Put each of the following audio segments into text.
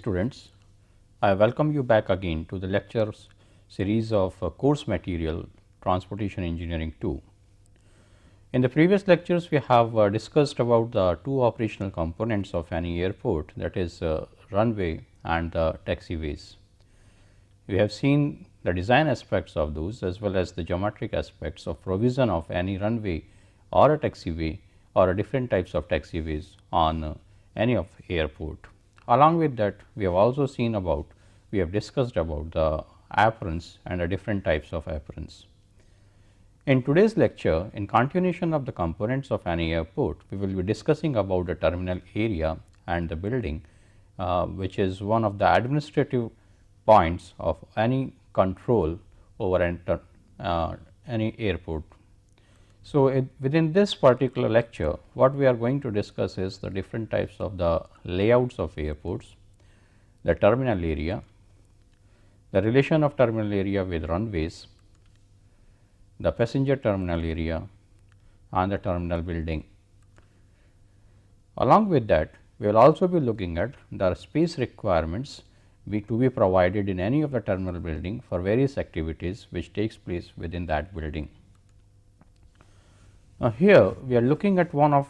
students, I welcome you back again to the lectures series of course material Transportation Engineering 2. In the previous lectures, we have discussed about the two operational components of any airport, that is runway and the taxiways. We have seen the design aspects of those as well as the geometric aspects of provision of any runway or a taxiway or a different types of taxiways on any of airport. Along with that, we have also seen about, we have discussed about the aprons and the different types of aprons. In today's lecture, in continuation of the components of any airport, we will be discussing about the terminal area and the building, which is one of the administrative points of any control over any airport. So, within this particular lecture, what we are going to discuss is the different types of the layouts of airports, the terminal area, the relation of terminal area with runways, the passenger terminal area and the terminal building. Along with that, we will also be looking at the space requirements to be provided in any of the terminal building for various activities which takes place within that building. Here we are looking at one of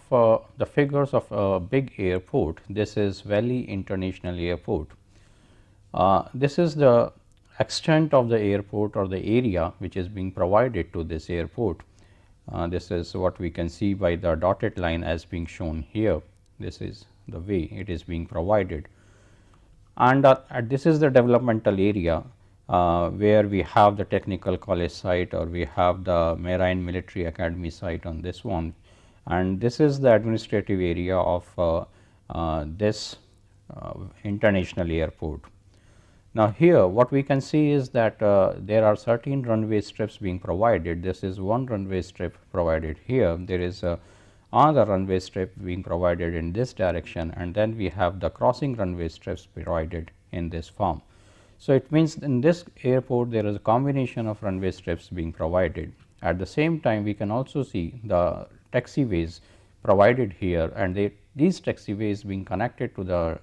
the figures of a big airport. This is Valley International Airport. This is the extent of the airport or the area which is being provided to this airport. This is what we can see by the dotted line as being shown here. This is the way it is being provided, and this is the developmental area where we have the technical college site or we have the Marine Military Academy site on this one, and this is the administrative area of this international airport. Now, here what we can see is that there are certain runway strips being provided. This is one runway strip provided here. There is another runway strip being provided in this direction, and then we have the crossing runway strips provided in this form. So, it means in this airport there is a combination of runway strips being provided. At the same time, we can also see the taxiways provided here, and these taxiways being connected to the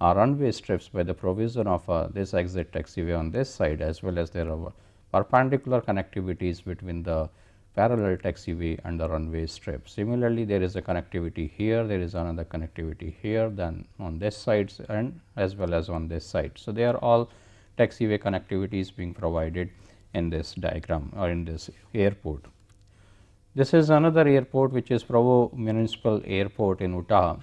runway strips by the provision of this exit taxiway on this side, as well as there are perpendicular connectivities between the parallel taxiway and the runway strip. Similarly, there is a connectivity here, there is another connectivity here, then on this side and as well as on this side. So, they are all taxiway connectivities being provided in this diagram or in this airport. This is another airport which is Provo Municipal Airport in Utah,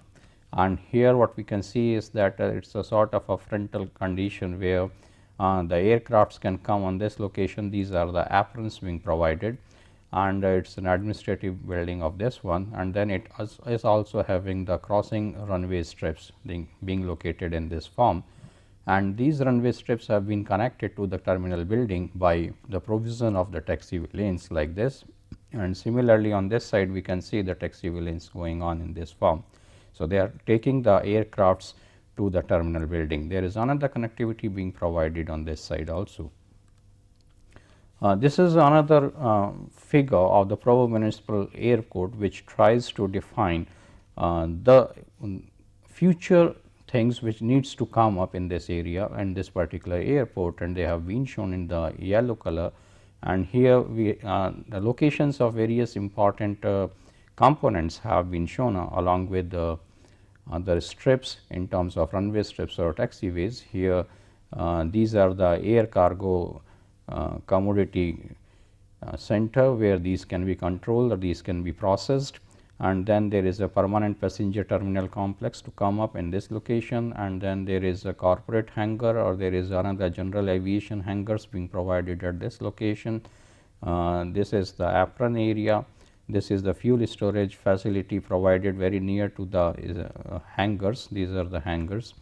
and here what we can see is that it is a sort of a frontal condition where the aircrafts can come on this location. These are the aprons being provided, and it is an administrative building of this one, and then it is also having the crossing runway strips being located in this form, and these runway strips have been connected to the terminal building by the provision of the taxiway lanes like this, and similarly on this side we can see the taxiway lanes going on in this form. So, they are taking the aircrafts to the terminal building. There is another connectivity being provided on this side also. This is another figure of the Provo Municipal Airport which tries to define the future things which needs to come up in this area and this particular airport, and they have been shown in the yellow color. And here we the locations of various important components have been shown along with the other strips in terms of runway strips or taxiways. Here these are the air cargo commodity center where these can be controlled or these can be processed, and then there is a permanent passenger terminal complex to come up in this location, and then there is a corporate hangar or there is another general aviation hangars being provided at this location. This is the apron area. This is the fuel storage facility provided very near to the hangars. These are the hangars.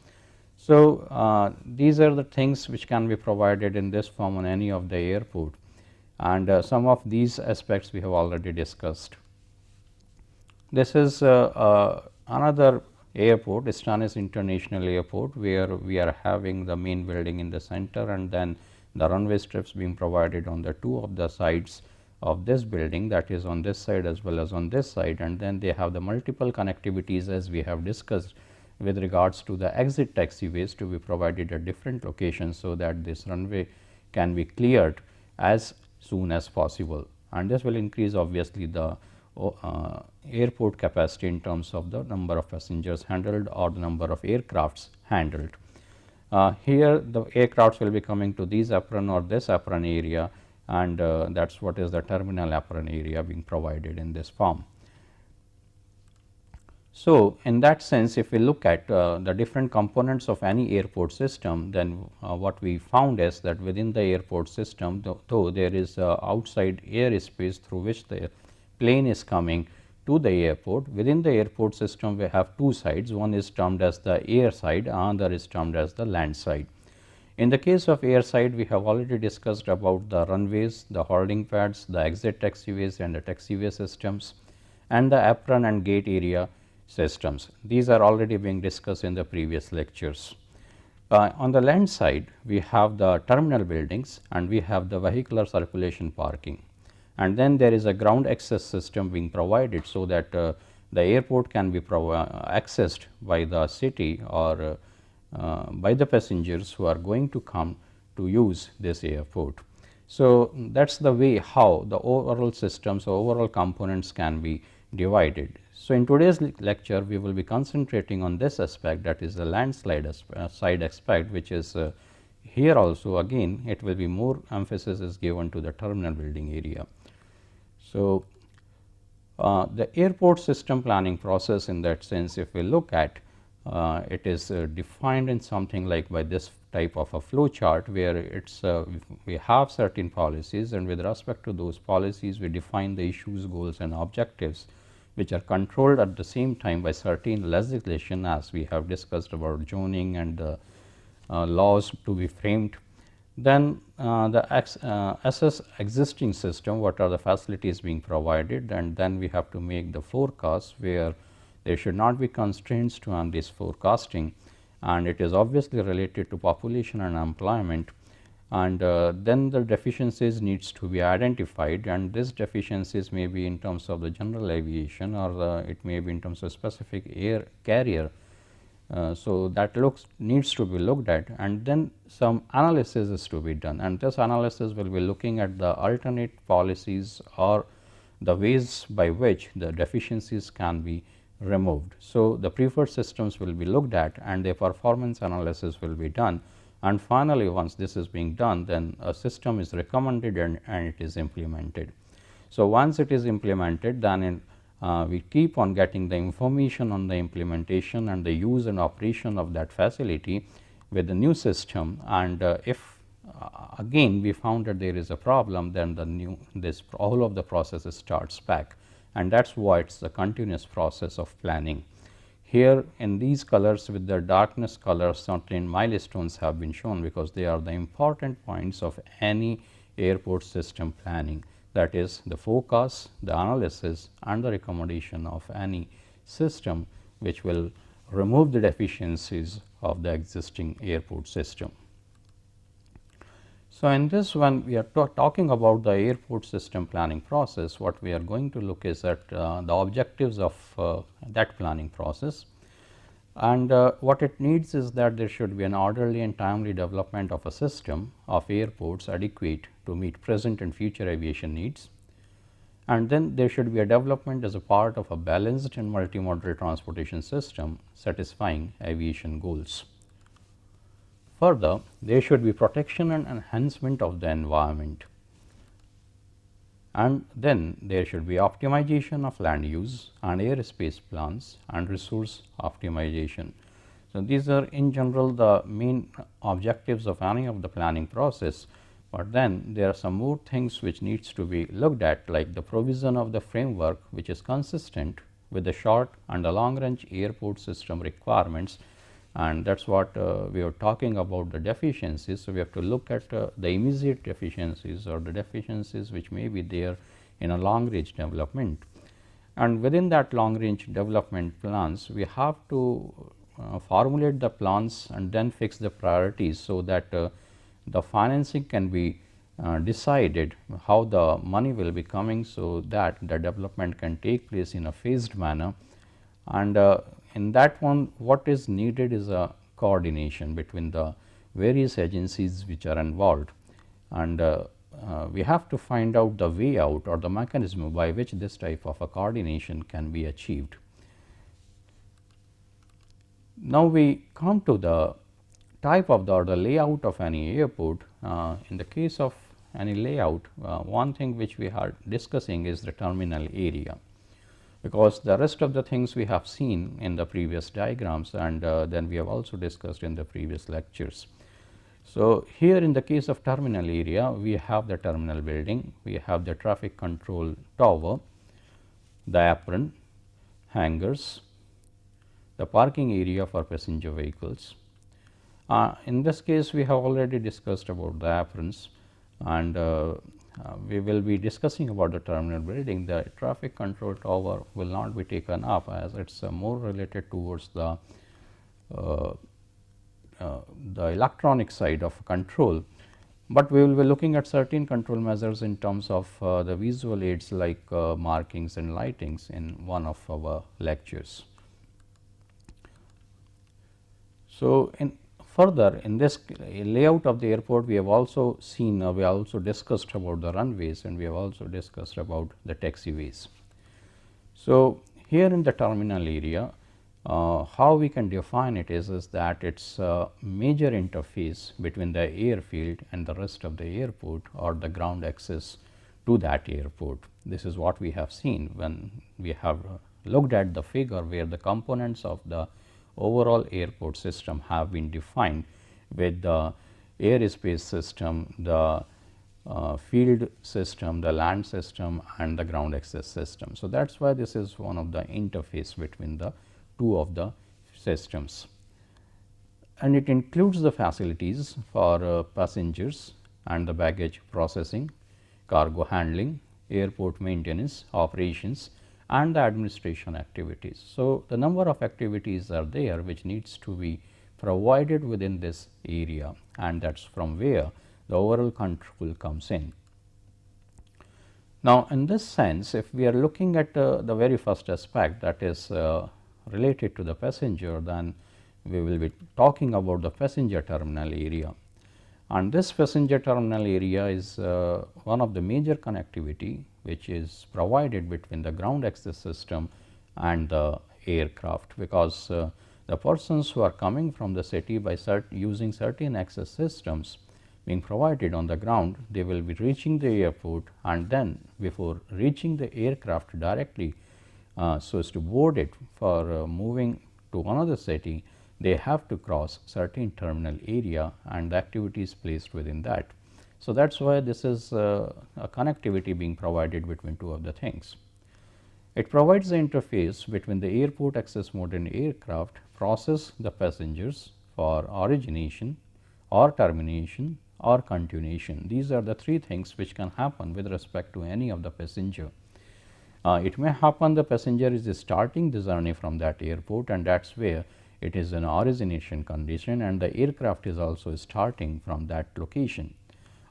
So, these are the things which can be provided in this form on any of the airport, and some of these aspects we have already discussed. This is another airport, Stennis International Airport, where we are having the main building in the center, and then the runway strips being provided on the two of the sides of this building, that is on this side as well as on this side, and then they have the multiple connectivities as we have discussed with regards to the exit taxiways to be provided at different locations, so that this runway can be cleared as soon as possible, and this will increase obviously the airport capacity in terms of the number of passengers handled or the number of aircrafts handled. Here the aircrafts will be coming to this apron or this apron area, and that is what is the terminal apron area being provided in this form. So, in that sense, if we look at the different components of any airport system, then what we found is that within the airport system, though there is outside air space through which the plane is coming to the airport, within the airport system we have two sides. One is termed as the air side, another is termed as the land side. In the case of air side, we have already discussed about the runways, the holding pads, the exit taxiways and the taxiway systems, and the apron and gate area systems. These are already being discussed in the previous lectures. On the land side, we have the terminal buildings and we have the vehicular circulation parking, and then there is a ground access system being provided, so that the airport can be accessed by the city or by the passengers who are going to come to use this airport. So, that is the way how the overall systems or overall components can be divided. So, in today's lecture we will be concentrating on this aspect, that is the land side aspect, which is here also again it will be more emphasis is given to the terminal building area. So, the airport system planning process, in that sense, if we look at it is defined in something like by this type of a flow chart, where it's we have certain policies, and with respect to those policies we define the issues, goals and objectives, which are controlled at the same time by certain legislation, as we have discussed about zoning and the laws to be framed. Then assess existing system, what are the facilities being provided, and then we have to make the forecast, where there should not be constraints to on this forecasting, and it is obviously related to population and employment. And then the deficiencies needs to be identified, and these deficiencies may be in terms of the general aviation, or it may be in terms of specific air carrier. So, that needs to be looked at, and then some analysis is to be done, and this analysis will be looking at the alternate policies or the ways by which the deficiencies can be removed. So, the preferred systems will be looked at and the performance analysis will be done, and finally, once this is being done, then a system is recommended and it is implemented. So, once it is implemented, then we keep on getting the information on the implementation and the use and operation of that facility with the new system, and if again we found that there is a problem, then the all of the process starts back, and that is why it is the continuous process of planning. Here in these colors with the darkness colors, certain milestones have been shown, because they are the important points of any airport system planning, that is the forecast, the analysis and the recommendation of any system which will remove the deficiencies of the existing airport system. So, in this one we are talking about the airport system planning process. What we are going to look is at the objectives of that planning process, and what it needs is that there should be an orderly and timely development of a system of airports adequate to meet present and future aviation needs, and then there should be a development as a part of a balanced and multimodal transportation system satisfying aviation goals. Further, there should be protection and enhancement of the environment, and then there should be optimization of land use and airspace plans and resource optimization. So, these are in general the main objectives of any of the planning process, but then there are some more things which needs to be looked at, like the provision of the framework which is consistent with the short and the long range airport system requirements, and that is what we are talking about the deficiencies. So, we have to look at the immediate deficiencies or the deficiencies which may be there in a long range development, and within that long range development plans we have to formulate the plans and then fix the priorities, so that the financing can be decided how the money will be coming, so that the development can take place in a phased manner. And in that one, what is needed is a coordination between the various agencies which are involved, and we have to find out the way out or the mechanism by which this type of a coordination can be achieved. Now, we come to the type of the or the layout of any airport. In the case of any layout, one thing which we are discussing is the terminal area, because the rest of the things we have seen in the previous diagrams, and then we have also discussed in the previous lectures. So, here in the case of terminal area, we have the terminal building, we have the traffic control tower, the apron, hangars, the parking area for passenger vehicles. In this case, we have already discussed about the aprons, and we will be discussing about the terminal building. The traffic control tower will not be taken up, as it is more related towards the electronic side of control, but we will be looking at certain control measures in terms of the visual aids like markings and lightings in one of our lectures. So, further in this layout of the airport, we have also seen, we also discussed about the runways, and we have also discussed about the taxiways. So, here in the terminal area, how we can define it is that it is a major interface between the airfield and the rest of the airport or the ground access to that airport. This is what we have seen when we have looked at the figure where the components of the overall airport system have been defined with the airspace system, the field system, the land system, and the ground access system. So, that is why this is one of the interface between the two of the systems, and it includes the facilities for passengers and the baggage processing, cargo handling, airport maintenance, operations, and the administration activities. So, the number of activities are there which needs to be provided within this area, and that is from where the overall control comes in. Now, in this sense, if we are looking at the very first aspect, that is related to the passenger, then we will be talking about the passenger terminal area. And this passenger terminal area is one of the major connectivity which is provided between the ground access system and the aircraft, because the persons who are coming from the city by using certain access systems being provided on the ground, they will be reaching the airport, and then before reaching the aircraft directly so as to board it for moving to another city, they have to cross certain terminal area and the activities placed within that. So, that is why this is a connectivity being provided between two of the things. It provides the interface between the airport access mode and aircraft process the passengers for origination or termination or continuation. These are the three things which can happen with respect to any of the passenger. It may happen the passenger is starting the journey from that airport, and that is where it is an origination condition, and the aircraft is also starting from that location.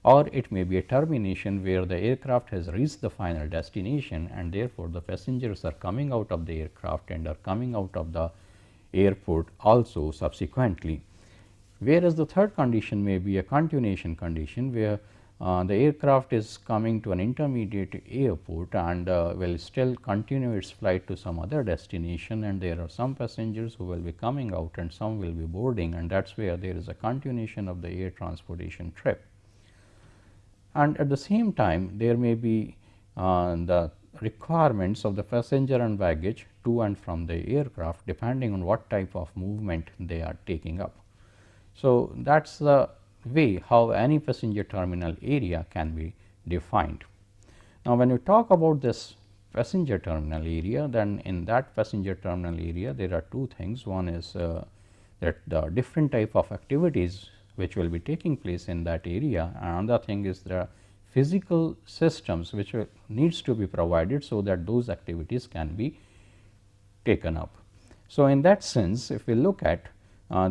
Or it may be a termination where the aircraft has reached the final destination, and therefore, the passengers are coming out of the aircraft and are coming out of the airport also subsequently. Whereas, the third condition may be a continuation condition, where the aircraft is coming to an intermediate airport and will still continue its flight to some other destination, and there are some passengers who will be coming out and some will be boarding, and that is where there is a continuation of the air transportation trip. And at the same time, there may be the requirements of the passenger and baggage to and from the aircraft, depending on what type of movement they are taking up. So, that is the way how any passenger terminal area can be defined. Now, when we talk about this passenger terminal area, then in that passenger terminal area there are two things. One is that the different type of activities which will be taking place in that area, and another thing is the physical systems which needs to be provided so that those activities can be taken up. So, in that sense, if we look at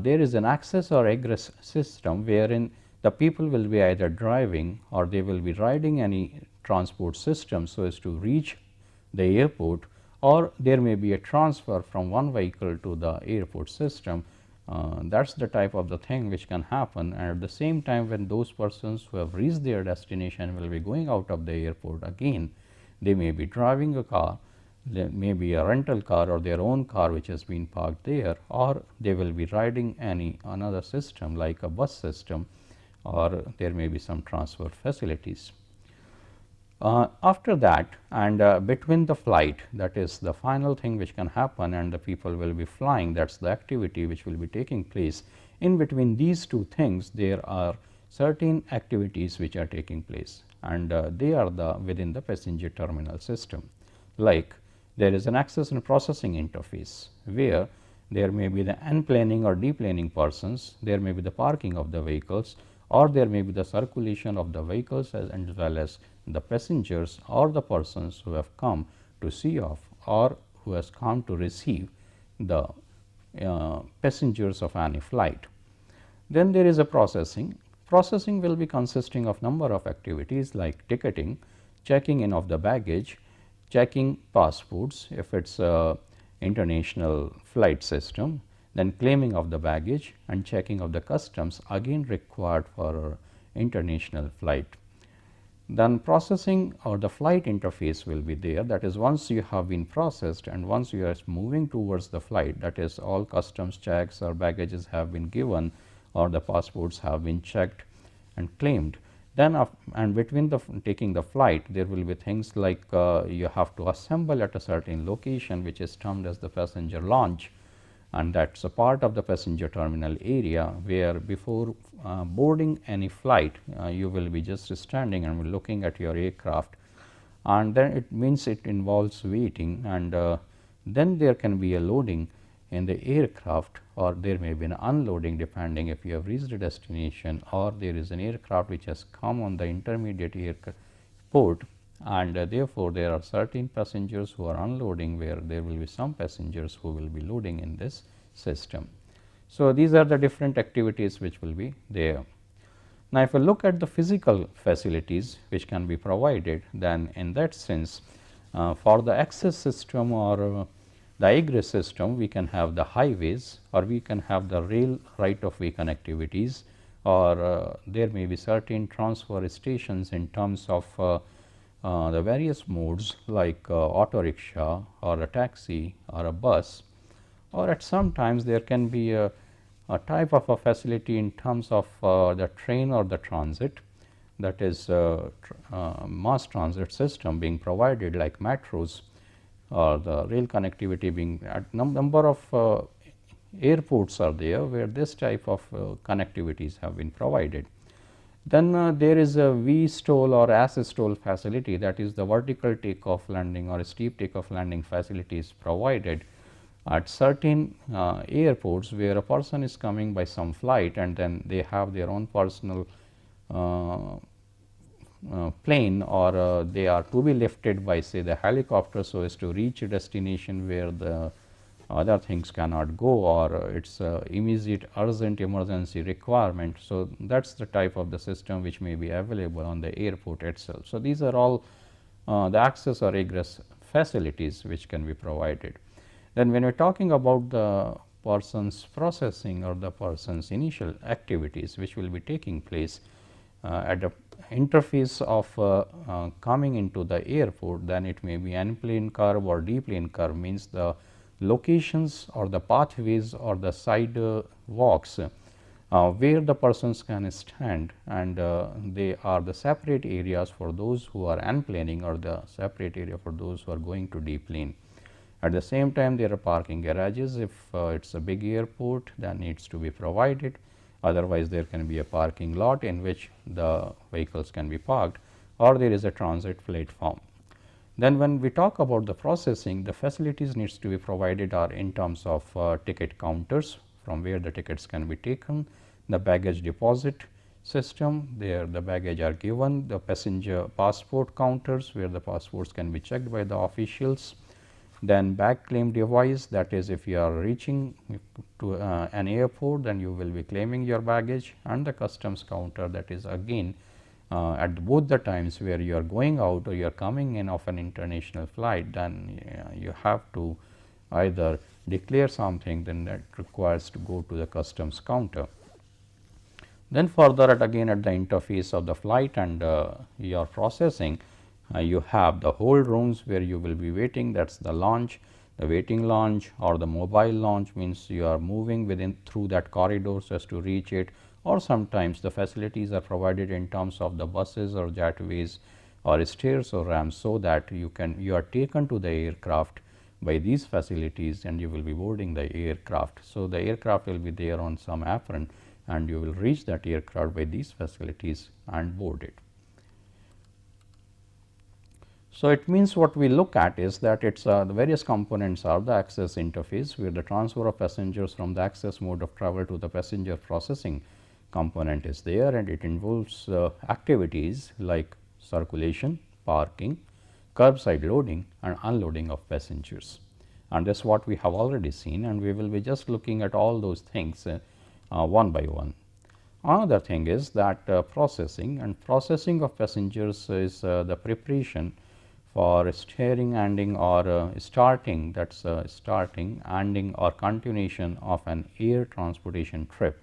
there is an access or egress system wherein the people will be either driving or they will be riding any transport system so as to reach the airport, or there may be a transfer from one vehicle to the airport system. That is the type of the thing which can happen, and at the same time when those persons who have reached their destination will be going out of the airport again, they may be driving a car, there may be a rental car or their own car which has been parked there, or they will be riding another system like a bus system, or there may be some transfer facilities. After that, and between the flight, that is the final thing which can happen, and the people will be flying, that is the activity which will be taking place. In between these two things, there are certain activities which are taking place, and they are within the passenger terminal system. Like there is an access and processing interface, where there may be the enplaning or deplaning persons, there may be the parking of the vehicles, or there may be the circulation of the vehicles as well as the passengers or the persons who have come to see off or who has come to receive the passengers of any flight. Then there is a processing. Processing will be consisting of number of activities like ticketing, checking in of the baggage, checking passports if it is a international flight system, then claiming of the baggage and checking of the customs, again required for international flight. Then processing or the flight interface will be there, that is once you have been processed and once you are moving towards the flight, that is all customs checks or baggages have been given or the passports have been checked and claimed. Then and between the taking the flight, there will be things like you have to assemble at a certain location which is termed as the passenger lounge, and that is a part of the passenger terminal area, where before boarding any flight you will be just standing and looking at your aircraft, and then it means it involves waiting, and then there can be a loading in the aircraft, or there may be an unloading depending if you have reached a destination, or there is an aircraft which has come on the intermediate airport, and therefore, there are certain passengers who are unloading, where there will be some passengers who will be loading in this system. So, these are the different activities which will be there. Now, if we look at the physical facilities which can be provided, then in that sense for the access system or the egress system, we can have the highways, or we can have the rail right of way connectivities, or there may be certain transfer stations in terms of the various modes like auto rickshaw or a taxi or a bus, or at some times there can be a type of a facility in terms of the train or the transit, that is mass transit system being provided like metros, or the rail connectivity being at number of airports are there where this type of connectivities have been provided. Then there is a V-stall or S-stall facility, that is the vertical takeoff landing or steep takeoff landing facilities provided at certain airports where a person is coming by some flight, and then they have their own personal plane, or they are to be lifted by say the helicopter so as to reach a destination where the other things cannot go, or it is immediate urgent emergency requirement. So, that is the type of the system which may be available on the airport itself. So, these are all the access or egress facilities which can be provided. Then when we are talking about the person's processing or the person's initial activities which will be taking place at the interface of coming into the airport, then it may be n-plane curve or d-plane curve, means the locations or the pathways or the side walks where the persons can stand, and they are the separate areas for those who are n-planing, or the separate area for those who are going to d-plane. At the same time, there are parking garages. If it is a big airport, then needs to be provided. Otherwise, there can be a parking lot in which the vehicles can be parked, or there is a transit platform. Then when we talk about the processing, the facilities needs to be provided are in terms of ticket counters from where the tickets can be taken, the baggage deposit system, there the baggage are given, the passenger passport counters where the passports can be checked by the officials, then bag claim device, that is if you are reaching to an airport, then you will be claiming your baggage, and the customs counter, that is again at both the times where you are going out or you are coming in of an international flight, then you have to either declare something, then that requires to go to the customs counter. Then further again at the interface of the flight and your processing, you have the hold rooms where you will be waiting, that is the launch, the waiting launch or the mobile launch, means you are moving within through that corridor so as to reach it, or sometimes the facilities are provided in terms of the buses or jetways or stairs or ramps, so that you are taken to the aircraft by these facilities and you will be boarding the aircraft. So, the aircraft will be there on some apron and you will reach that aircraft by these facilities and board it. So, it means what we look at is that it is the various components are the access interface, where the transfer of passengers from the access mode of travel to the passenger processing component is there, and it involves activities like circulation, parking, curbside loading and unloading of passengers, and that is what we have already seen, and we will be just looking at all those things one by one. Another thing is that processing of passengers is the preparation for steering, ending or starting, that is starting, ending or continuation of an air transportation trip.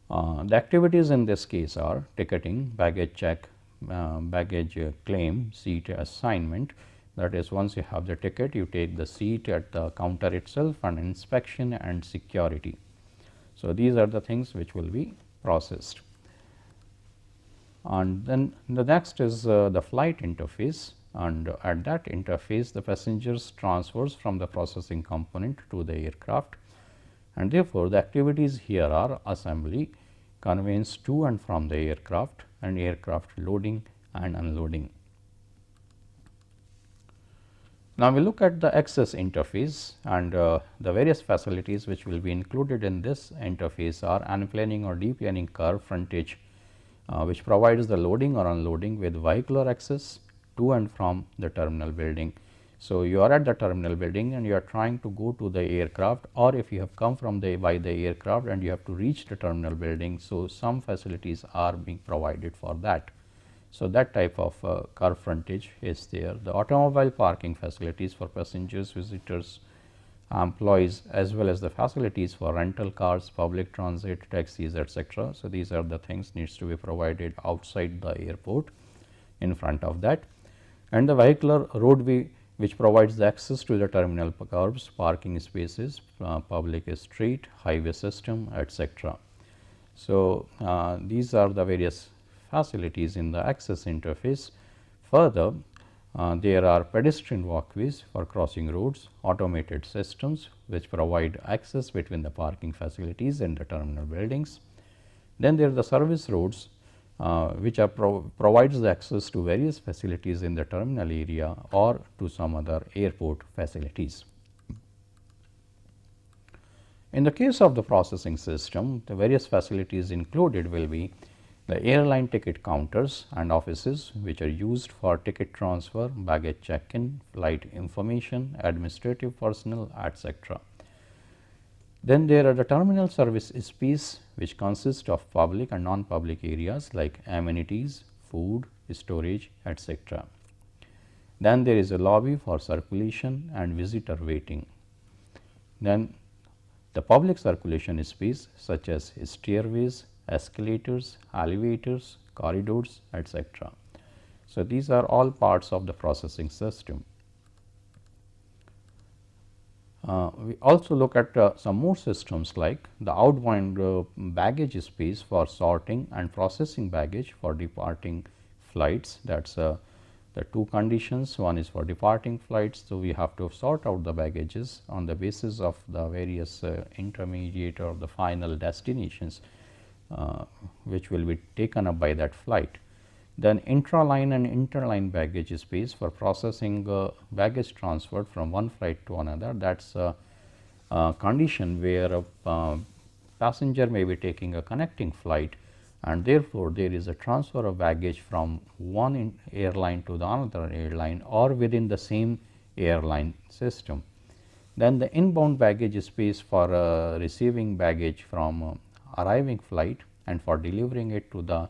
The activities in this case are ticketing, baggage check, baggage claim, seat assignment, that is once you have the ticket you take the seat at the counter itself, and inspection and security. So, these are the things which will be processed. And then the next is the flight interface, and at that interface the passengers transfers from the processing component to the aircraft, and therefore, the activities here are assembly, conveyance to and from the aircraft, and aircraft loading and unloading. Now, we look at the access interface, and the various facilities which will be included in this interface are unplaning or deplaning curve frontage, which provides the loading or unloading with vehicular access to and from the terminal building. So, you are at the terminal building and you are trying to go to the aircraft, or if you have come from by the aircraft and you have to reach the terminal building. So, some facilities are being provided for that. So, that type of curve frontage is there. The automobile parking facilities for passengers, visitors, employees, as well as the facilities for rental cars, public transit, taxis, etc. So, these are the things needs to be provided outside the airport in front of that, and the vehicular roadway which provides the access to the terminal curbs, parking spaces, public street, highway system, etc. So, these are the various facilities in the access interface. Further, there are pedestrian walkways for crossing roads, automated systems which provide access between the parking facilities and the terminal buildings. Then there are the service roads which are provides the access to various facilities in the terminal area or to some other airport facilities. In the case of the processing system, the various facilities included will be the airline ticket counters and offices which are used for ticket transfer, baggage check-in, flight information, administrative personnel, etc. Then there are the terminal service space which consist of public and non-public areas like amenities, food, storage, etc. Then there is a lobby for circulation and visitor waiting. Then the public circulation space such as stairways, escalators, elevators, corridors, etc. So, these are all parts of the processing system. We also look at some more systems like the outbound baggage space for sorting and processing baggage for departing flights. That is the two conditions. One is for departing flights. So, we have to sort out the baggages on the basis of the various intermediate or the final destinations which will be taken up by that flight. Then intraline and interline baggage space for processing baggage transferred from one flight to another. That is a condition where a passenger may be taking a connecting flight, and therefore, there is a transfer of baggage from one airline to the another airline or within the same airline system. Then the inbound baggage space for receiving baggage from arriving flight and for delivering it to the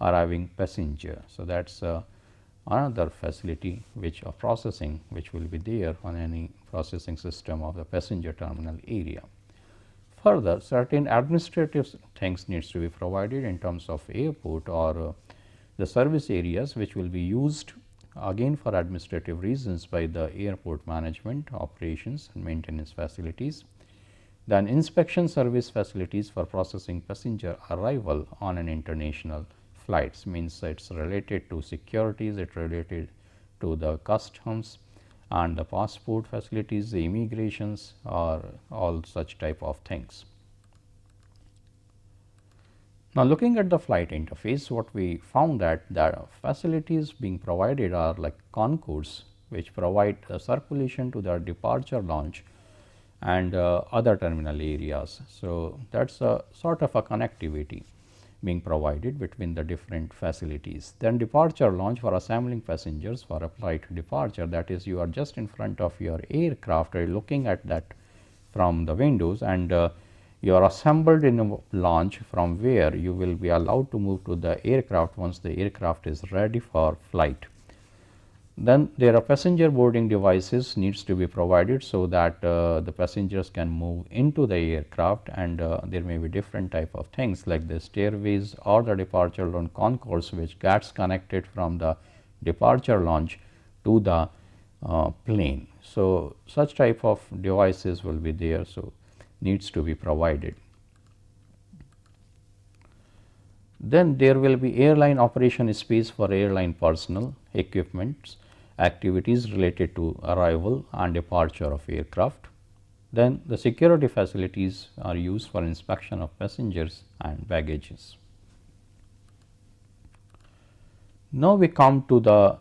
arriving passenger. So, that is another facility which of processing which will be there on any processing system of the passenger terminal area. Further, certain administrative things needs to be provided in terms of airport or the service areas which will be used again for administrative reasons by the airport management, operations and maintenance facilities. Then inspection service facilities for processing passenger arrival on an international flights, means it is related to securities, it related to the customs and the passport facilities, the immigrations or all such type of things. Now, looking at the flight interface, what we found that the facilities being provided are like concourse which provide circulation to the departure lounge and other terminal areas. So, that is a sort of a connectivity being provided between the different facilities. Then departure lounge for assembling passengers for a flight departure, that is you are just in front of your aircraft, looking at that from the windows, and you are assembled in a launch from where you will be allowed to move to the aircraft once the aircraft is ready for flight. Then there are passenger boarding devices needs to be provided, so that the passengers can move into the aircraft, and there may be different type of things like the stairways or the departure lounge concourse which gets connected from the departure lounge to the plane. So, such type of devices will be there, so needs to be provided. Then there will be airline operation space for airline personnel, equipments, activities related to arrival and departure of aircraft. Then the security facilities are used for inspection of passengers and baggages. Now, we come to the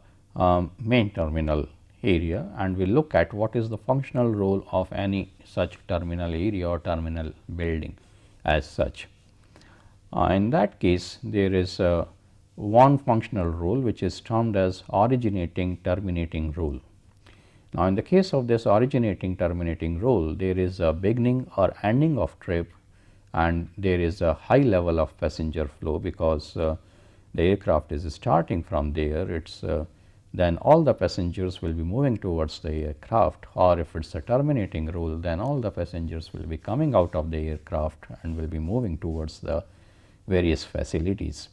main terminal area and we look at what is the functional role of any such terminal area or terminal building as such. In that case, there is one functional role which is termed as originating terminating role. Now, in the case of this originating terminating role, there is a beginning or ending of trip and there is a high level of passenger flow, because the aircraft is starting from there, it is then all the passengers will be moving towards the aircraft, or if it is a terminating role, then all the passengers will be coming out of the aircraft and will be moving towards the various facilities.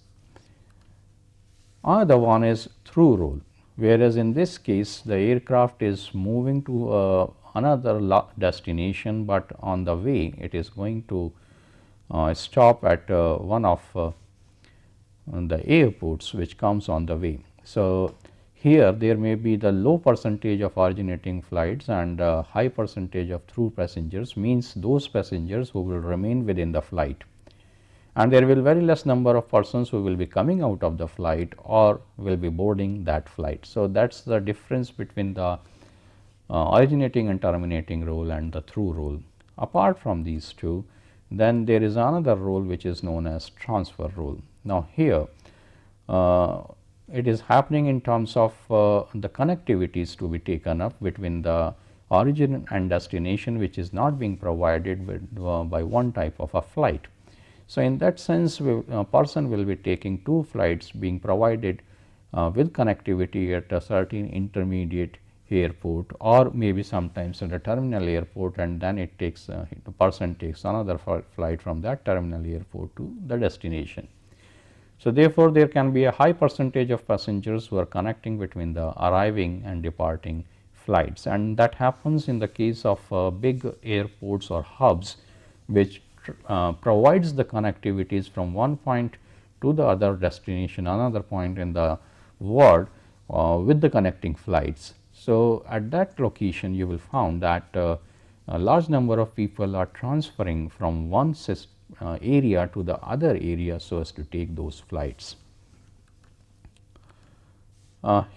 Another one is through role, whereas in this case the aircraft is moving to another destination, but on the way it is going to stop at one of the airports which comes on the way. So, here there may be the low percentage of originating flights and high percentage of through passengers, means those passengers who will remain within the flight, and there will very less number of persons who will be coming out of the flight or will be boarding that flight. So, that is the difference between the originating and terminating role and the through role. Apart from these two, then there is another role which is known as transfer role. Now, here it is happening in terms of the connectivities to be taken up between the origin and destination, which is not being provided with, by one type of a flight. So, in that sense, a person will be taking two flights being provided with connectivity at a certain intermediate airport, or maybe sometimes at a terminal airport, and then it takes the person takes another flight from that terminal airport to the destination. So, therefore, there can be a high percentage of passengers who are connecting between the arriving and departing flights, and that happens in the case of big airports or hubs, which provides the connectivities from one point to the other destination, another point in the world with the connecting flights. So, at that location you will find that a large number of people are transferring from one area to the other area so as to take those flights.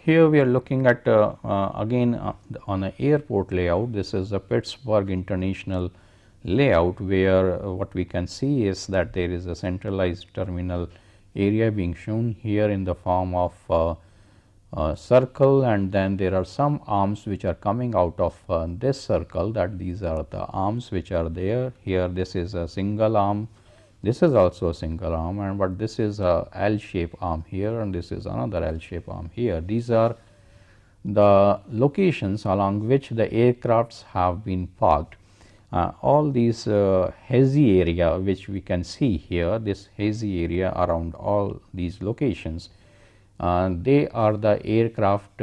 Here we are looking at again on an airport layout. This is the Pittsburgh International layout, where what we can see is that there is a centralized terminal area being shown here in the form of circle, and then there are some arms which are coming out of this circle, that these are the arms which are there. Here this is a single arm This is also a single arm, and but this is a L shape arm here, and this is another L shape arm here. These are the locations along which the aircrafts have been parked. All these hazy area which we can see here, this hazy area around all these locations, they are the aircraft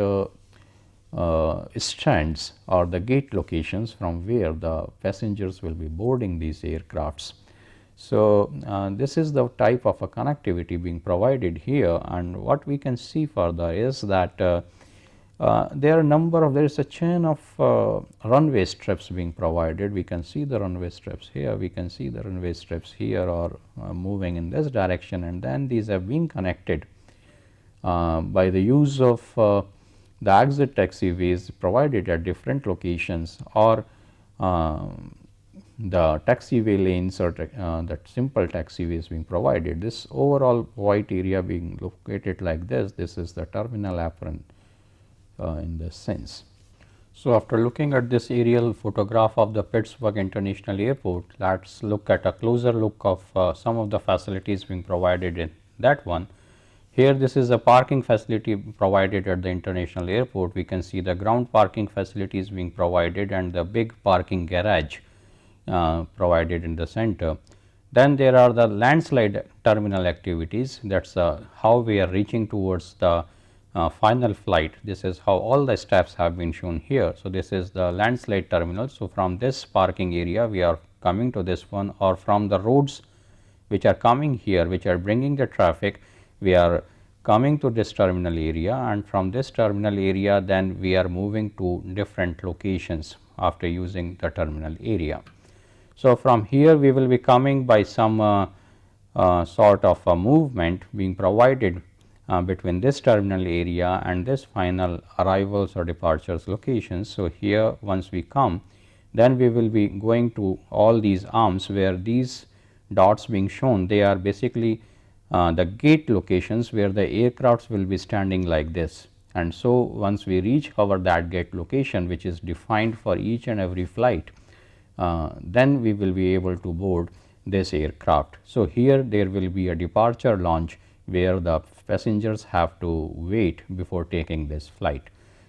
stands or the gate locations from where the passengers will be boarding these aircrafts. So, this is the type of a connectivity being provided here, and what we can see further is that there are a number of, there is a chain of runway strips being provided. We can see the runway strips here, we can see the runway strips here are moving in this direction, and then these have been connected by the use of the exit taxiways provided at different locations, or the taxiway lanes, or that simple taxiways being provided. This overall white area being located like this is the terminal apron in this sense. So, after looking at this aerial photograph of the Pittsburgh International Airport, let us look at a closer look of some of the facilities being provided in that one. Here, this is a parking facility provided at the international airport. We can see the ground parking facilities being provided and the big parking garage provided in the center. Then there are the landslide terminal activities, that is how we are reaching towards the final flight. This is how all the steps have been shown here. So, this is the landslide terminal. So, from this parking area we are coming to this one, or from the roads which are coming here, which are bringing the traffic, we are coming to this terminal area, and from this terminal area then we are moving to different locations after using the terminal area. So, from here we will be coming by some sort of a movement being provided between this terminal area and this final arrivals or departures locations. So, here once we come, then we will be going to all these arms where these dots being shown, they are basically the gate locations where the aircrafts will be standing like this. And so, once we reach over that gate location, which is defined for each and every flight, then we will be able to board this aircraft. So, here there will be a departure launch where the passengers have to wait before taking this flight.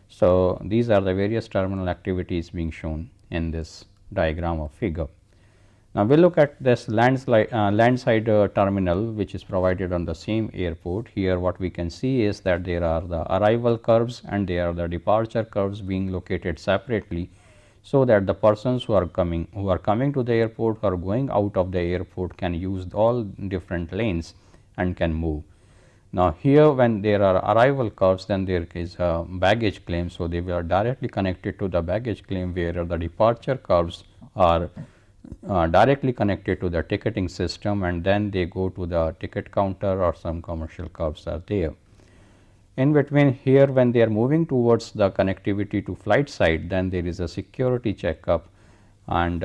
So, these are the various terminal activities being shown in this diagram or figure. Now, we will look at this landside terminal which is provided on the same airport. Here what we can see is that there are the arrival curves and there are the departure curves being located separately, so that the persons who are coming to the airport or going out of the airport can use all different lanes and can move. Now, here when there are arrival curves, then there is a baggage claim. So, they are directly connected to the baggage claim, where the departure curves are directly connected to the ticketing system, and then they go to the ticket counter, or some commercial curves are there. In between here, when they are moving towards the connectivity to flight side, then there is a security checkup, and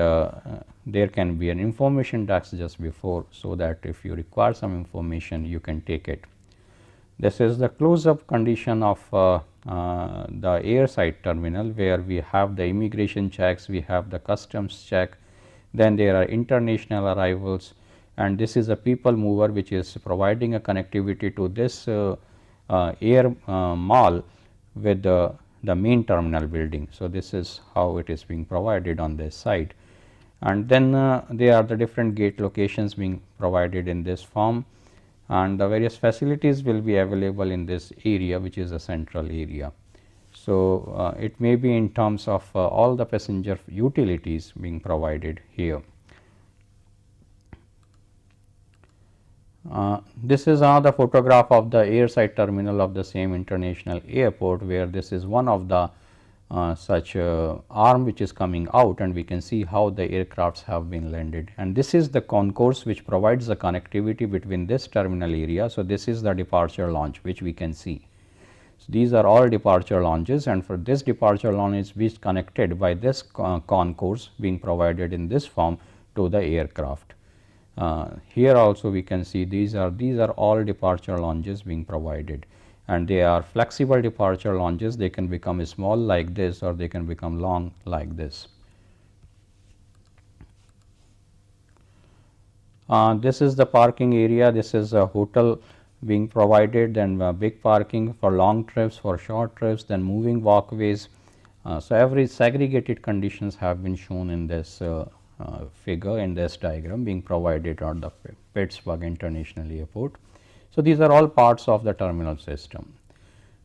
there can be an information desk just before, so that if you require some information you can take it. This is the close up condition of the airside terminal, where we have the immigration checks, we have the customs check, then there are international arrivals, and this is a people mover which is providing a connectivity to this air mall with the main terminal building. So, this is how it is being provided on this side, and then there are the different gate locations being provided in this form, and the various facilities will be available in this area, which is a central area. So, it may be in terms of all the passenger utilities being provided here. This is another photograph of the airside terminal of the same international airport, where this is one of the such arm which is coming out, and we can see how the aircrafts have been landed, and this is the concourse which provides the connectivity between this terminal area. So, this is the departure launch which we can see. So, these are all departure launches, and for this departure launch is connected by this concourse being provided in this form to the aircraft. Here also we can see these are all departure launches being provided, and they are flexible departure launches. They can become small like this, or they can become long like this. This is the parking area. This is a hotel being provided, then big parking for long trips, for short trips, then moving walkways. So every segregated conditions have been shown in this figure, in this diagram being provided on the Pittsburgh International Airport. So these are all parts of the terminal system.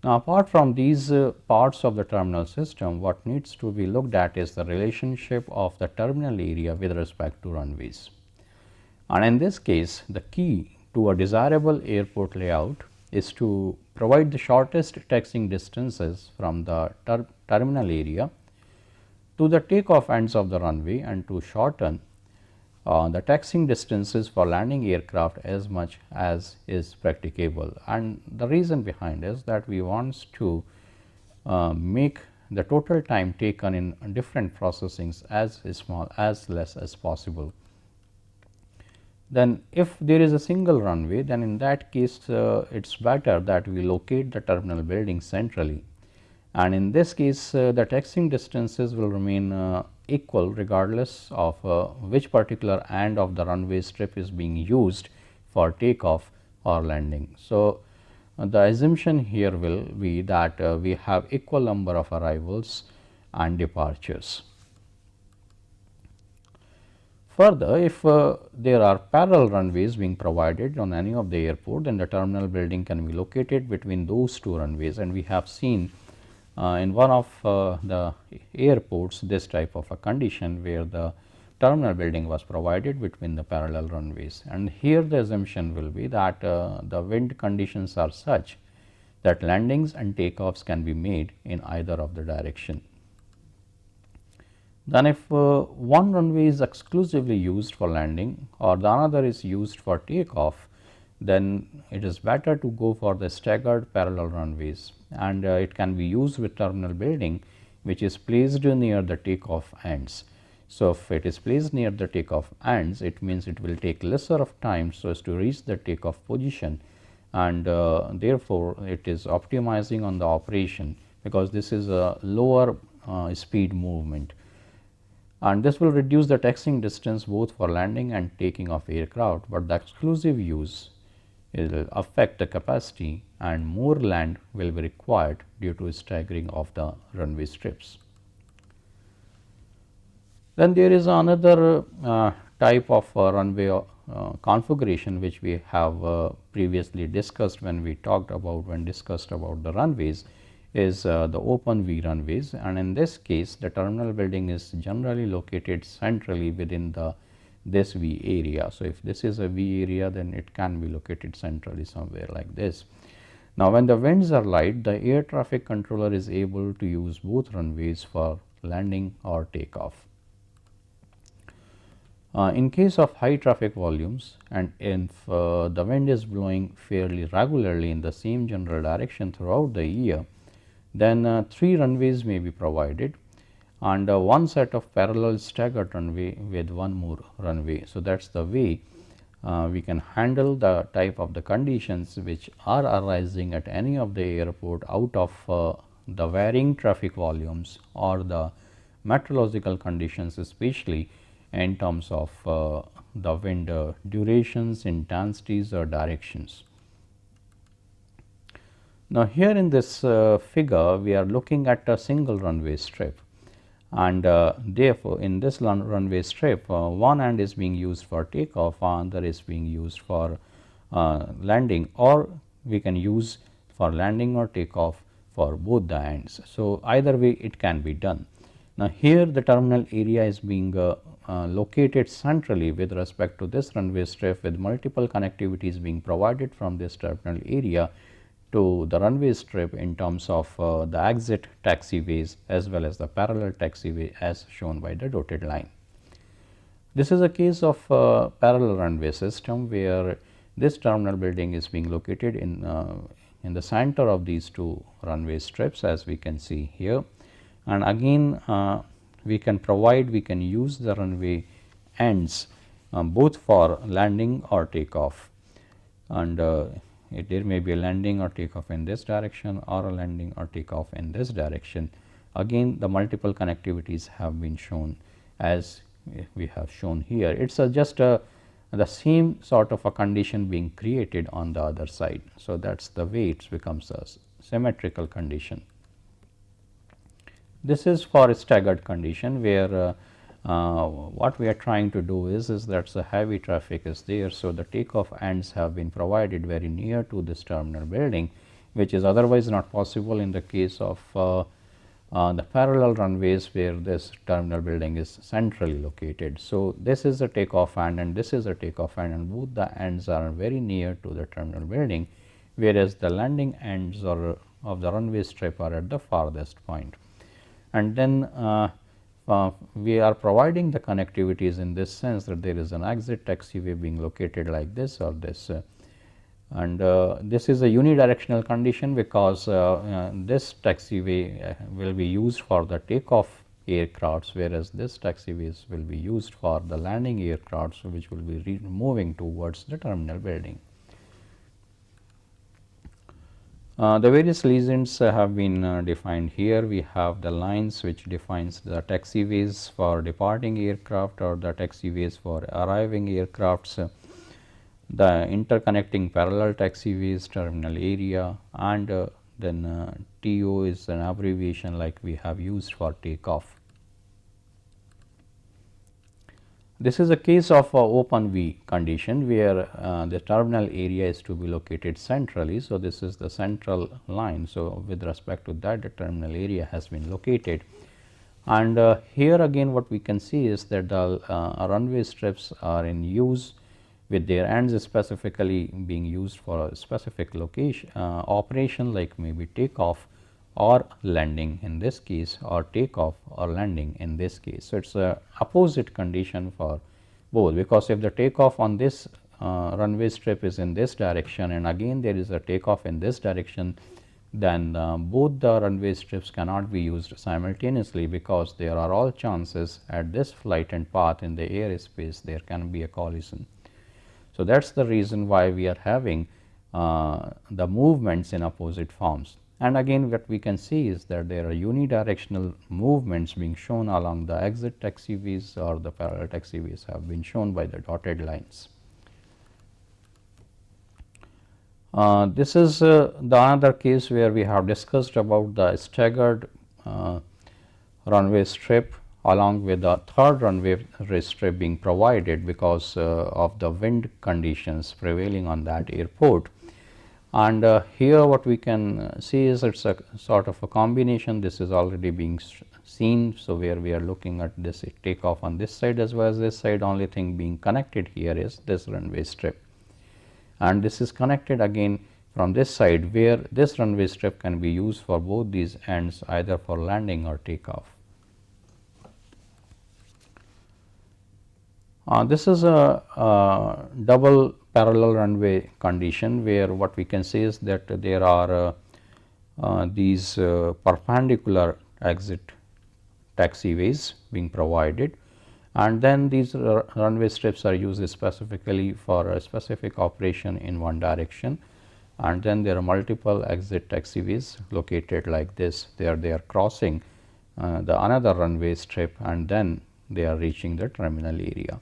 Now, apart from these parts of the terminal system, what needs to be looked at is the relationship of the terminal area with respect to runways. And in this case, the key to a desirable airport layout is to provide the shortest taxiing distances from the terminal area to the takeoff ends of the runway, and to shorten the taxiing distances for landing aircraft as much as is practicable. And the reason behind is that we want to make the total time taken in different processings as small, as less as possible. Then if there is a single runway, then in that case it is better that we locate the terminal building centrally, and in this case the taxiing distances will remain equal regardless of which particular end of the runway strip is being used for takeoff or landing. So, the assumption here will be that we have equal number of arrivals and departures. Further, if there are parallel runways being provided on any of the airport, then the terminal building can be located between those two runways, and we have seen in one of the airports this type of a condition where the terminal building was provided between the parallel runways. And here the assumption will be that the wind conditions are such that landings and takeoffs can be made in either of the direction. Then if one runway is exclusively used for landing or the another is used for takeoff, then it is better to go for the staggered parallel runways, and it can be used with terminal building which is placed near the takeoff ends. So, if it is placed near the takeoff ends, it means it will take lesser of time so as to reach the takeoff position, and therefore, it is optimizing on the operation because this is a lower speed movement, and this will reduce the taxiing distance both for landing and taking of aircraft, but the exclusive use will affect the capacity and more land will be required due to staggering of the runway strips. Then there is another type of runway configuration which we have previously discussed when discussed about the runways, is the open V runways, and in this case the terminal building is generally located centrally within this V area. So, if this is a V area, then it can be located centrally somewhere like this. Now, when the winds are light, the air traffic controller is able to use both runways for landing or takeoff. In case of high traffic volumes, and if the wind is blowing fairly regularly in the same general direction throughout the year, then 3 runways may be provided and one set of parallel staggered runway with one more runway. So, that is the way we can handle the type of the conditions which are arising at any of the airport out of the varying traffic volumes or the meteorological conditions, especially in terms of the wind durations, intensities or directions. Now, here in this figure we are looking at a single runway strip, and therefore, in this runway strip one end is being used for takeoff, another is being used for landing, or we can use for landing or takeoff for both the ends. So, either way it can be done. Now, here the terminal area is being located centrally with respect to this runway strip, with multiple connectivities being provided from this terminal area to the runway strip in terms of the exit taxiways as well as the parallel taxiway as shown by the dotted line. This is a case of parallel runway system where this terminal building is being located in the center of these two runway strips, as we can see here, and again we can use the runway ends both for landing or takeoff, and there may be a landing or takeoff in this direction or a landing or takeoff in this direction. Again, the multiple connectivities have been shown as we have shown here. It is just a the same sort of a condition being created on the other side. So, that is the way it becomes a symmetrical condition. This is for a staggered condition, where what we are trying to do is that the heavy traffic is there. So, the takeoff ends have been provided very near to this terminal building, which is otherwise not possible in the case of the parallel runways, where this terminal building is centrally located. So, this is a takeoff end and this is a takeoff end, and both the ends are very near to the terminal building, whereas the landing ends or of the runway strip are at the farthest point. And then we are providing the connectivities in this sense that there is an exit taxiway being located like this or this. And this is a unidirectional condition, because this taxiway will be used for the takeoff aircrafts, whereas this taxiways will be used for the landing aircrafts, which will be moving towards the terminal building. The various legends have been defined here. We have the lines which defines the taxiways for departing aircraft or the taxiways for arriving aircrafts, the interconnecting parallel taxiways, terminal area, and then TO is an abbreviation like we have used for takeoff. This is a case of open V condition, where the terminal area is to be located centrally. So, this is the central line. So, with respect to that, the terminal area has been located, and here again what we can see is that the runway strips are in use with their ends specifically being used for a specific location operation, like maybe takeoff or landing in this case, or takeoff or landing in this case. So, it is a opposite condition for both, because if the takeoff on this runway strip is in this direction and again there is a takeoff in this direction, then both the runway strips cannot be used simultaneously, because there are all chances at this flight and path in the airspace there can be a collision. So, that is the reason why we are having the movements in opposite forms. And again what we can see is that there are unidirectional movements being shown along the exit taxiways, or the parallel taxiways have been shown by the dotted lines. This is the another case where we have discussed about the staggered runway strip along with the third runway strip being provided because of the wind conditions prevailing on that airport. And here what we can see is it is a sort of a combination. This is already being seen. So, where we are looking at this takeoff on this side as well as this side, only thing being connected here is this runway strip, and this is connected again from this side, where this runway strip can be used for both these ends, either for landing or takeoff. This is a double parallel runway condition, where what we can say is that there are these perpendicular exit taxiways being provided, and then these runway strips are used specifically for a specific operation in one direction, and then there are multiple exit taxiways located like this. They are crossing the another runway strip, and then they are reaching the terminal area.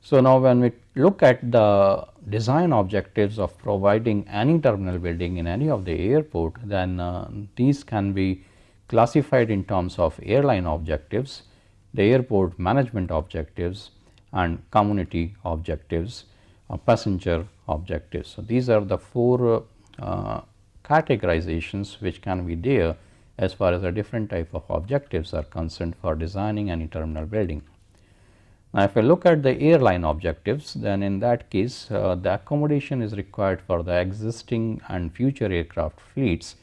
So, now when we look at the design objectives of providing any terminal building in any of the airport, then these can be classified in terms of airline objectives, the airport management objectives, and community objectives, passenger objectives. So, these are the four categorizations which can be there as far as the different type of objectives are concerned for designing any terminal building. Now, if I look at the airline objectives, then in that case the accommodation is required for the existing and future aircraft fleets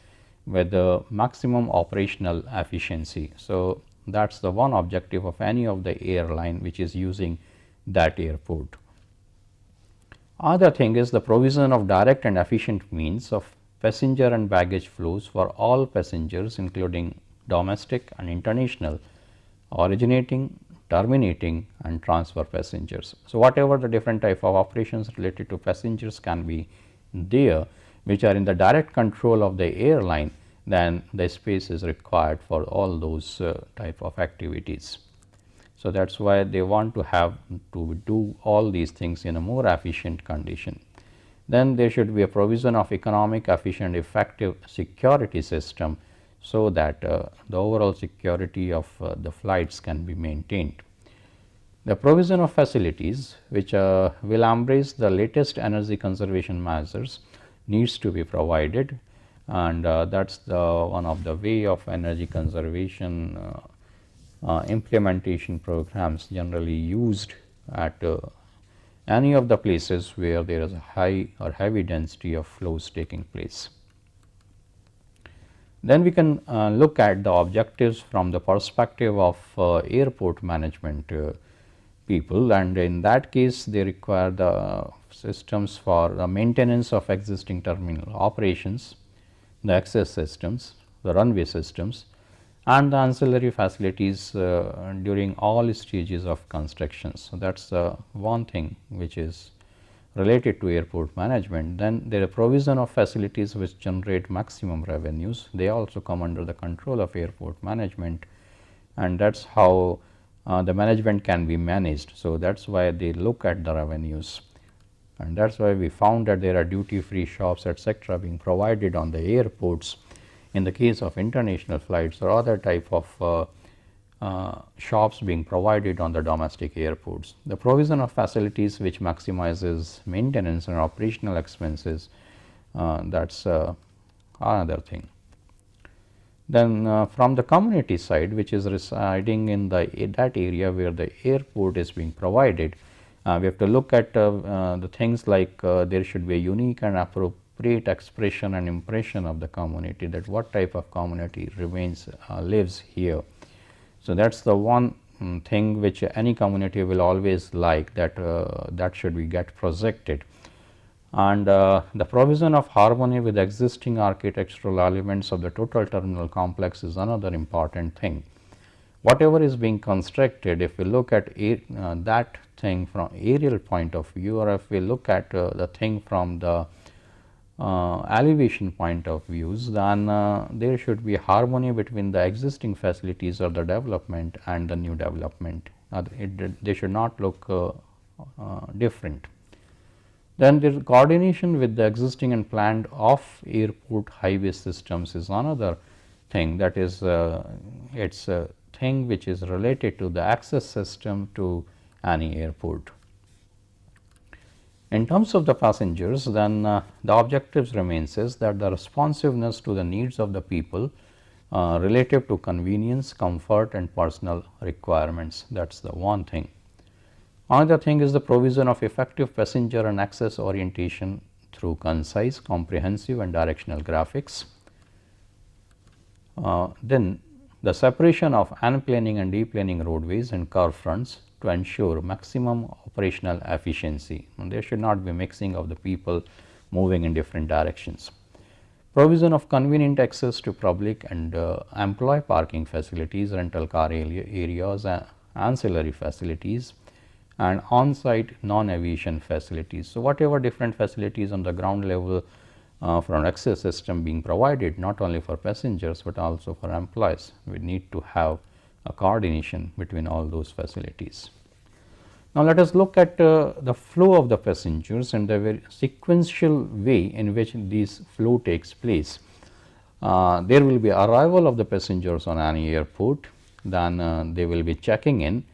with the maximum operational efficiency. So, that is the one objective of any of the airline which is using that airport. Other thing is the provision of direct and efficient means of passenger and baggage flows for all passengers, including domestic and international, originating, terminating and transfer passengers. So, whatever the different type of operations related to passengers can be there, which are in the direct control of the airline, then the space is required for all those type of activities. So, that is why they want to have to do all these things in a more efficient condition. Then there should be a provision of economic, efficient, effective security system, so that the overall security of the flights can be maintained. The provision of facilities which will embrace the latest energy conservation measures needs to be provided, and that is the one of the way of energy conservation implementation programs generally used at any of the places where there is a high or heavy density of flows taking place. Then we can look at the objectives from the perspective of airport management people, and in that case they require the systems for the maintenance of existing terminal operations, the access systems, the runway systems, and the ancillary facilities during all stages of construction. So, that is one thing which is related to airport management. Then there are provision of facilities which generate maximum revenues. They also come under the control of airport management, and that is how the management can be managed. So, that is why they look at the revenues, and that is why we found that there are duty free shops etc. being provided on the airports in the case of international flights, or other type of shops being provided on the domestic airports. The provision of facilities which maximizes maintenance and operational expenses, that is another thing. Then from the community side, which is residing in that area where the airport is being provided, we have to look at the things like there should be a unique and appropriate expression and impression of the community, that what type of community lives here. So, that is the one thing which any community will always like, that that should be get projected. And the provision of harmony with existing architectural elements of the total terminal complex is another important thing. Whatever is being constructed, if we look at that thing from aerial point of view, or if we look at the thing from the elevation point of views, then there should be harmony between the existing facilities or the development and the new development. They should not look different. Then the coordination with the existing and planned off airport highway systems is another thing, that is it is a thing which is related to the access system to any airport. In terms of the passengers, then the objectives remains is that the responsiveness to the needs of the people relative to convenience, comfort and personal requirements, that is the one thing. Another thing is the provision of effective passenger and access orientation through concise, comprehensive and directional graphics. Then the separation of unplaning and deplaning roadways and curve fronts to ensure maximum operational efficiency, and there should not be mixing of the people moving in different directions. Provision of convenient access to public and employee parking facilities, rental car areas, ancillary facilities and on-site non-aviation facilities. So, whatever different facilities on the ground level from access system being provided, not only for passengers, but also for employees, we need to have a coordination between all those facilities. Now, let us look at the flow of the passengers and the very sequential way in which this flow takes place. There will be arrival of the passengers on any airport, then they will be checking in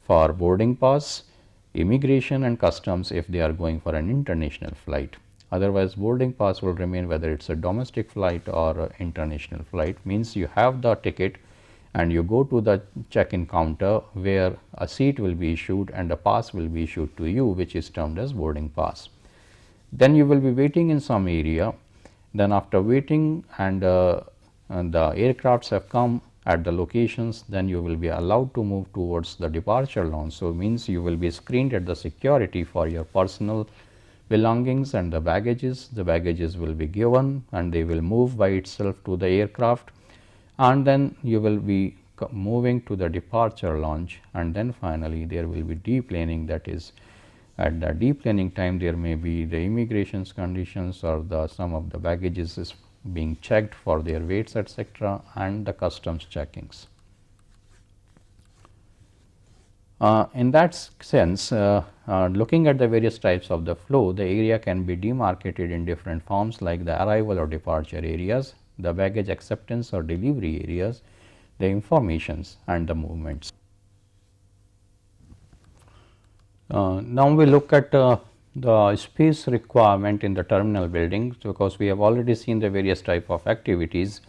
for boarding pass, immigration and customs if they are going for an international flight. Otherwise, boarding pass will remain whether it is a domestic flight or international flight, means you have the ticket and you go to the check-in counter where a seat will be issued and a pass will be issued to you, which is termed as boarding pass. Then you will be waiting in some area, then after waiting and the aircrafts have come at the locations, then you will be allowed to move towards the departure lounge. So, means you will be screened at the security for your personal belongings and the baggages. The baggages will be given and they will move by itself to the aircraft, and then you will be moving to the departure lounge, and then finally there will be deplaning. That is, at the deplaning time there may be the immigrations conditions or the some of the baggages is being checked for their weights etc., and the customs checkings. In that sense, looking at the various types of the flow, the area can be demarcated in different forms like the arrival or departure areas, the baggage acceptance or delivery areas, the informations and the movements. Now we look at the space requirement in the terminal building, because we have already seen the various type of activities.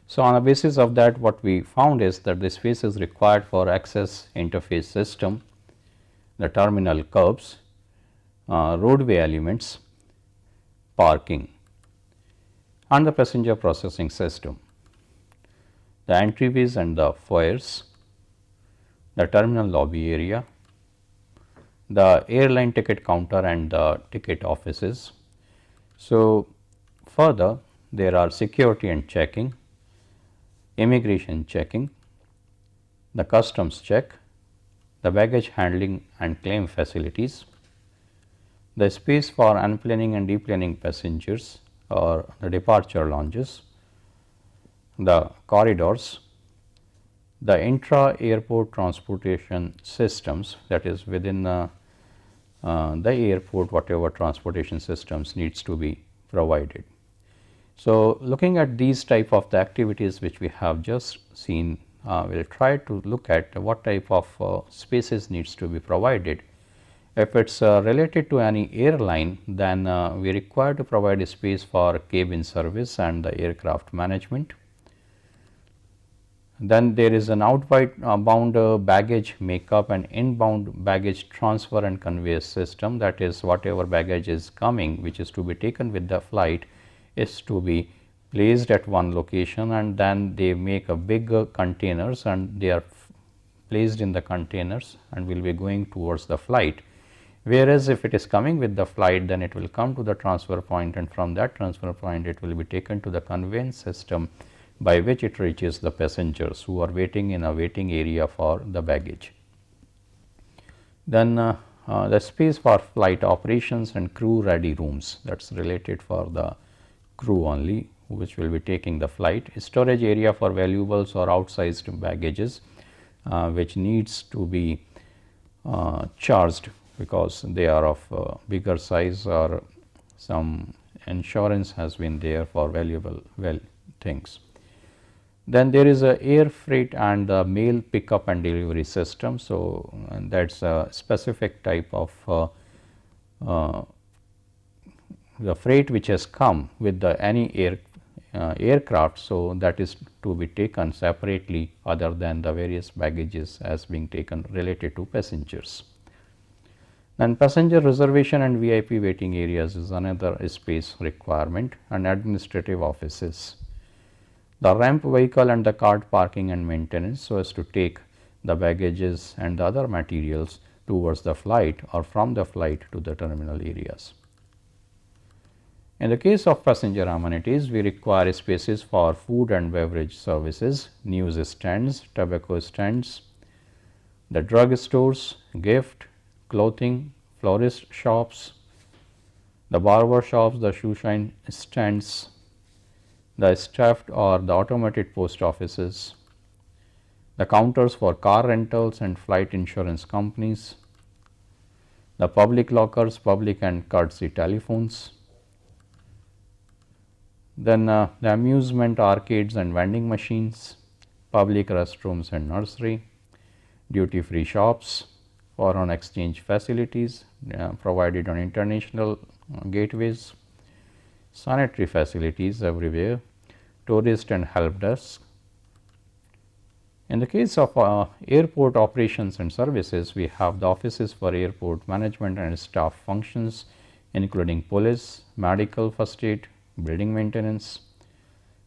So, on the basis of that, what we found is that the space is required for access interface system, the terminal curbs, roadway elements, parking and the passenger processing system, the entryways and the foyers, the terminal lobby area, the airline ticket counter and the ticket offices. So, further there are security and checking, immigration checking, the customs check, the baggage handling and claim facilities, the space for unplaning and deplaning passengers or the departure lounges, the corridors, the intra-airport transportation systems, that is within the airport whatever transportation systems needs to be provided. So, looking at these type of the activities which we have just seen, we will try to look at what type of spaces needs to be provided. If it is related to any airline, then we require to provide a space for cabin service and the aircraft management. Then there is an outbound baggage makeup and inbound baggage transfer and conveyor system, that is whatever baggage is coming which is to be taken with the flight is to be placed at one location, and then they make a big containers and they are placed in the containers and will be going towards the flight. Whereas, if it is coming with the flight, then it will come to the transfer point, and from that transfer point it will be taken to the conveyance system by which it reaches the passengers who are waiting in a waiting area for the baggage. Then the space for flight operations and crew ready rooms, that is related for the crew only which will be taking the flight. Storage area for valuables or outsized baggages which needs to be charged because they are of bigger size or some insurance has been there for valuable things. Then there is a air freight and the mail pickup and delivery system. So, that is a specific type of the freight which has come with the any aircraft. So, that is to be taken separately other than the various baggages as being taken related to passengers. Then passenger reservation and VIP waiting areas is another space requirement, and administrative offices. The ramp vehicle and the cart parking and maintenance, so as to take the baggages and the other materials towards the flight or from the flight to the terminal areas. In the case of passenger amenities, we require spaces for food and beverage services, news stands, tobacco stands, the drug stores, gift, clothing, florist shops, the barber shops, the shoe shine stands, the staffed or the automated post offices, the counters for car rentals and flight insurance companies, the public lockers, public and courtesy telephones, then the amusement arcades and vending machines, public restrooms and nursery, duty free shops, foreign exchange facilities provided on international gateways, sanitary facilities everywhere, tourist and help desk. In the case of airport operations and services, we have the offices for airport management and staff functions, including police, medical first aid, building maintenance,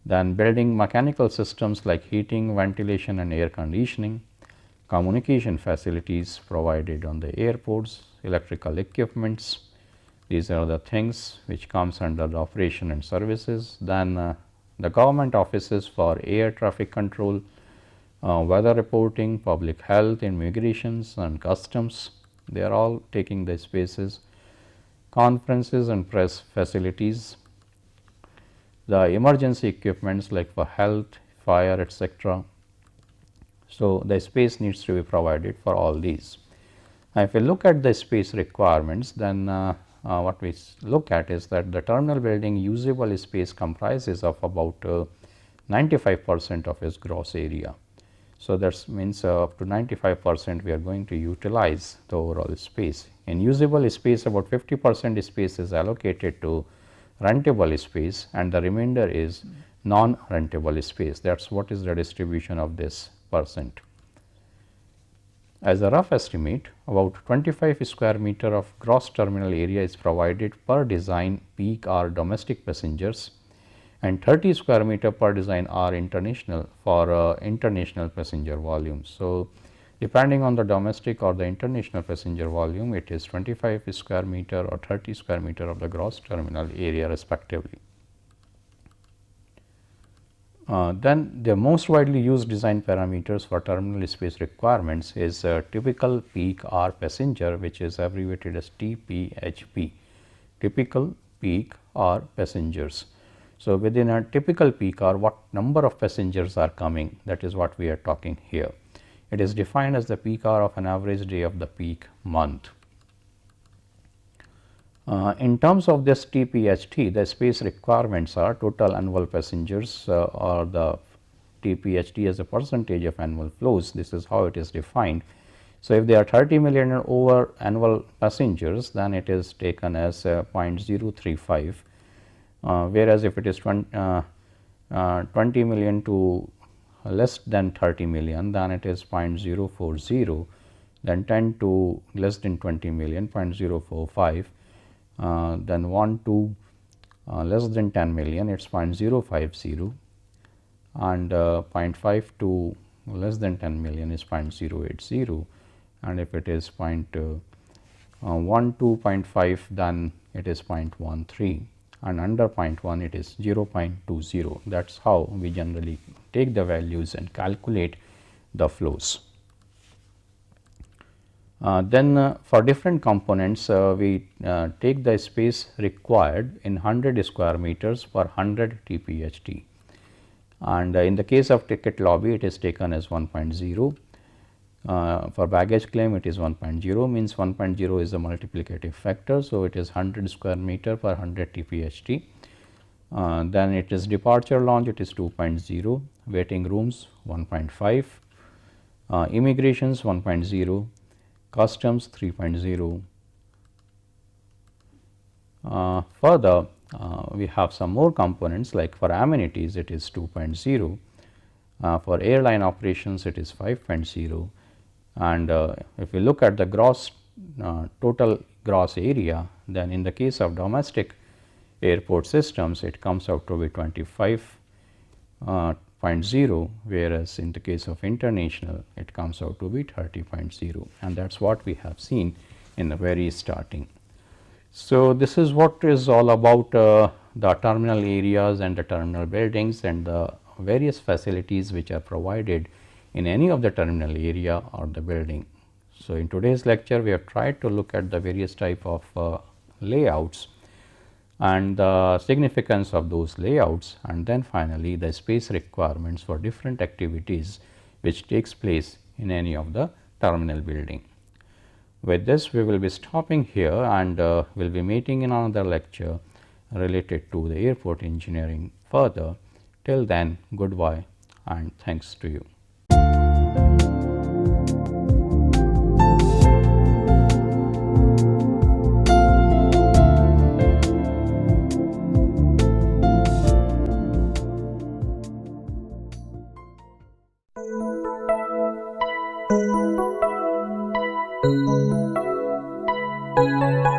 then building mechanical systems like heating, ventilation and air conditioning, communication facilities provided on the airports, electrical equipments. These are the things which comes under the operation and services. Then the government offices for air traffic control, weather reporting, public health, immigrations and customs, they are all taking the spaces. Conferences and press facilities, the emergency equipments like for health, fire, etc. So, the space needs to be provided for all these. If we look at the space requirements, then what we look at is that the terminal building usable space comprises of about 95% of its gross area. So, that means up to 95% we are going to utilize the overall space. In usable space, about 50% space is allocated to rentable space and the remainder is non-rentable space. That is what is the distribution of this percent. As a rough estimate, about 25 square meter of gross terminal area is provided per design peak or domestic passengers and 30 square meter per design are international for international passenger volume. So, depending on the domestic or the international passenger volume, it is 25 square meter or 30 square meter of the gross terminal area respectively. Then the most widely used design parameters for terminal space requirements is typical peak or passenger, which is abbreviated as TPHP, typical peak or passengers. So, within a typical peak or what number of passengers are coming, that is what we are talking here. It is defined as the peak hour of an average day of the peak month. In terms of this TPHT, the space requirements are total annual passengers or the TPHT as a percentage of annual flows. This is how it is defined. So, if there are 30 million or over annual passengers, then it is taken as 0.035, whereas if it is 20 million to less than 30 million, then it is 0.040, then 10 to less than 20 million, 0.045. Then 1 to less than 10 million, it is 0.050, and 0.5 to less than 10 million is 0.080, and if it is 1 to 0.5, then it is 0.13, and under 0.1 it is 0.20. That is how we generally take the values and calculate the flows. Then for different components, we take the space required in 100 square meters per 100 TPHT, and in the case of ticket lobby it is taken as 1.0. For baggage claim it is 1.0, means 1.0 is a multiplicative factor. So, it is 100 square meter per 100 TPHT. Then it is departure lounge, it is 2.0, waiting rooms 1.5, immigrations 1.0, customs 3.0. Further, we have some more components, like for amenities it is 2.0, for airline operations it is 5.0, and if we look at the gross total gross area, then in the case of domestic airport systems it comes out to be 25.0, whereas in the case of international it comes out to be 30.0, and that is what we have seen in the very starting. So, this is what is all about the terminal areas and the terminal buildings and the various facilities which are provided in any of the terminal area or the building. So, in today's lecture we have tried to look at the various type of layouts and the significance of those layouts, and then finally the space requirements for different activities which takes place in any of the terminal building. With this we will be stopping here, and we will be meeting in another lecture related to the airport engineering further. Till then, goodbye and thanks to you. Thank you.